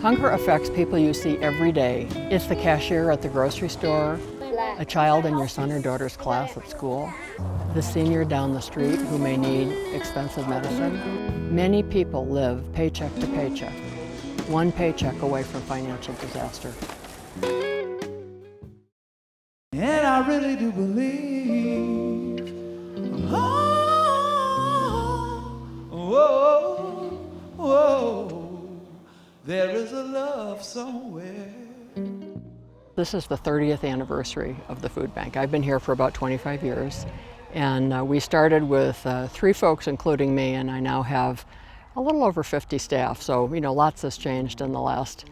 Hunger affects people you see every day. It's the cashier at the grocery store, a child in your son or daughter's class at school, the senior down the street who may need expensive medicine. Many people live paycheck to paycheck, one paycheck away from financial disaster. And I really do believe, there is a love somewhere. This is the 30th anniversary of the food bank. I've been here for about 25 years, and we started with 3 folks, including me, and I now have a little over 50 staff. So, lots has changed in the last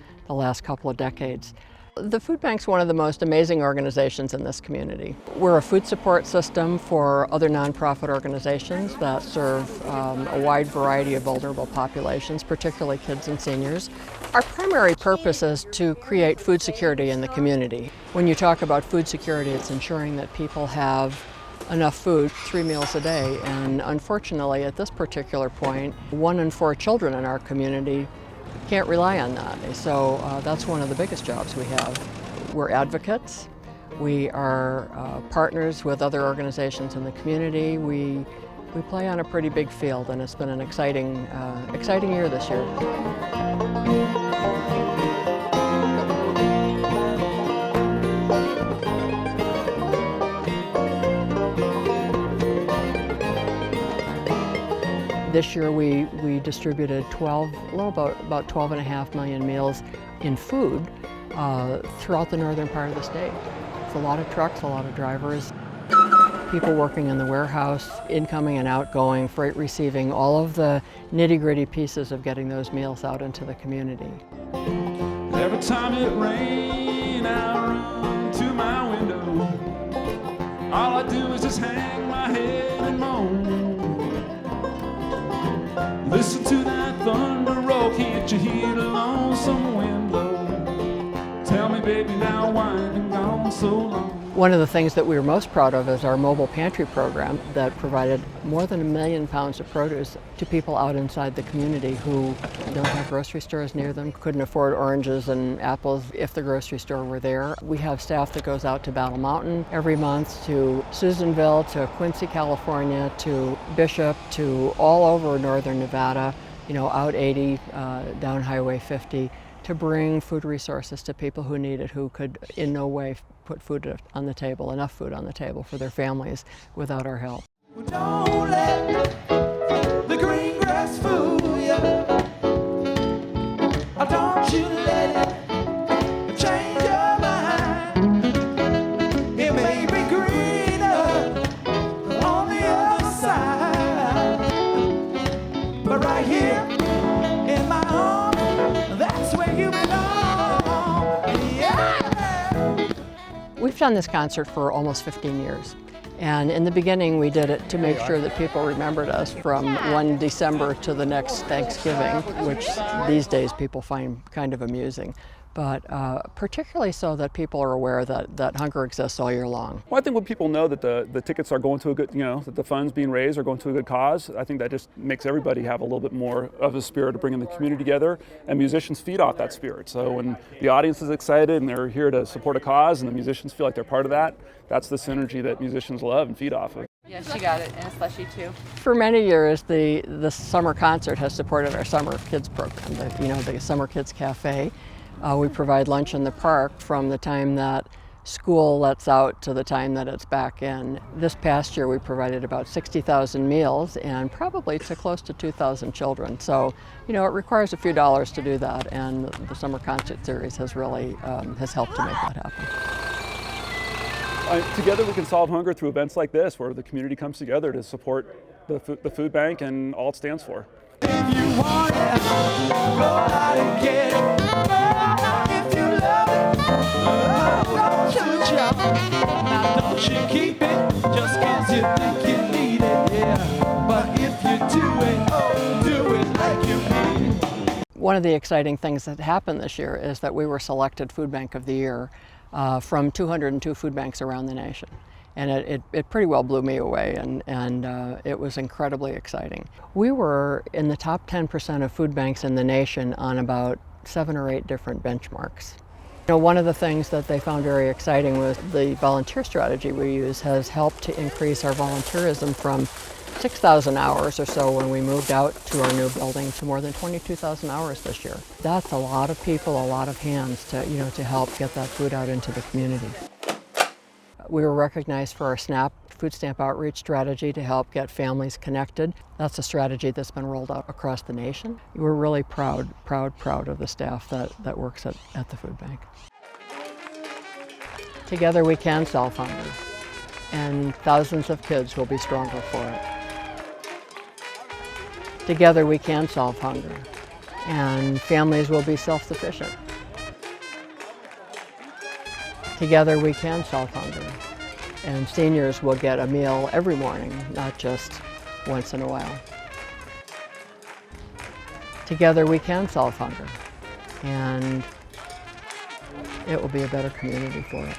couple of decades. The food bank's one of the most amazing organizations in this community. We're a food support system for other nonprofit organizations that serve a wide variety of vulnerable populations, particularly kids and seniors. Our primary purpose is to create food security in the community. When you talk about food security, it's ensuring that people have enough food 3 meals a day, and unfortunately at this particular point, 1 in 4 children in our community can't rely on that. So that's one of the biggest jobs we have. We're advocates. We are partners with other organizations in the community. We play on a pretty big field, and it's been an exciting year this year. This year we distributed about 12.5 million meals in food throughout the northern part of the state. It's a lot of trucks, a lot of drivers, people working in the warehouse, incoming and outgoing, freight receiving, all of the nitty-gritty pieces of getting those meals out into the community. Every time it rains, I run to my window. All I do is just hang my head and moan. Listen to that thunder roll, can't you hear the lonesome wind blow? Tell me, baby, now why ain't been gone so long? One of the things that we were most proud of is our mobile pantry program that provided more than 1 million pounds of produce to people out inside the community who don't have grocery stores near them, couldn't afford oranges and apples if the grocery store were there. We have staff that goes out to Battle Mountain every month, to Susanville, to Quincy, California, to Bishop, to all over northern Nevada, out 80, down Highway 50, to bring food resources to people who need it, who could in no way put food on the table, enough food on the table for their families without our help. Well, don't let the green grass fool you. Or don't you let it change your mind. It may be greener on the other side, but right here in my arms, that's where you belong. Yeah. We've done this concert for almost 15 years. And in the beginning, we did it to make sure that people remembered us from one December to the next Thanksgiving, which these days people find kind of amusing. But particularly so that people are aware that hunger exists all year long. Well, I think when people know that the tickets are going to a good, that the funds being raised are going to a good cause, I think that just makes everybody have a little bit more of a spirit of bringing the community together, and musicians feed off that spirit. So when the audience is excited and they're here to support a cause and the musicians feel like they're part of that, that's the synergy that musicians love and feed off of. Yeah, she got it, and a slushie too. For many years, the summer concert has supported our summer kids program, the Summer Kids Cafe. We provide lunch in the park from the time that school lets out to the time that it's back in. This past year we provided about 60,000 meals and probably to close to 2,000 children. So, it requires a few dollars to do that, and the Summer Concert Series has really has helped to make that happen. Together we can solve hunger through events like this, where the community comes together to support the food bank and all it stands for. If you want it, go out and get it. If you love it, don't you jump. Now don't you keep it just 'cause you think you need it, yeah. But if you do it like you mean it. One of the exciting things that happened this year is that we were selected Food Bank of the Year from 202 food banks around the nation. And it pretty well blew me away, and it was incredibly exciting. We were in the top 10% of food banks in the nation on about 7 or 8 different benchmarks. You know, one of the things that they found very exciting was the volunteer strategy we use has helped to increase our volunteerism from 6,000 hours or so when we moved out to our new building to more than 22,000 hours this year. That's a lot of people, a lot of hands to, you know, to help get that food out into the community. We were recognized for our SNAP food stamp outreach strategy to help get families connected. That's a strategy that's been rolled out across the nation. We're really proud of the staff that works at the food bank. Together we can solve hunger, and thousands of kids will be stronger for it. Together we can solve hunger, and families will be self-sufficient. Together we can solve hunger, and seniors will get a meal every morning, not just once in a while. Together we can solve hunger, and it will be a better community for it.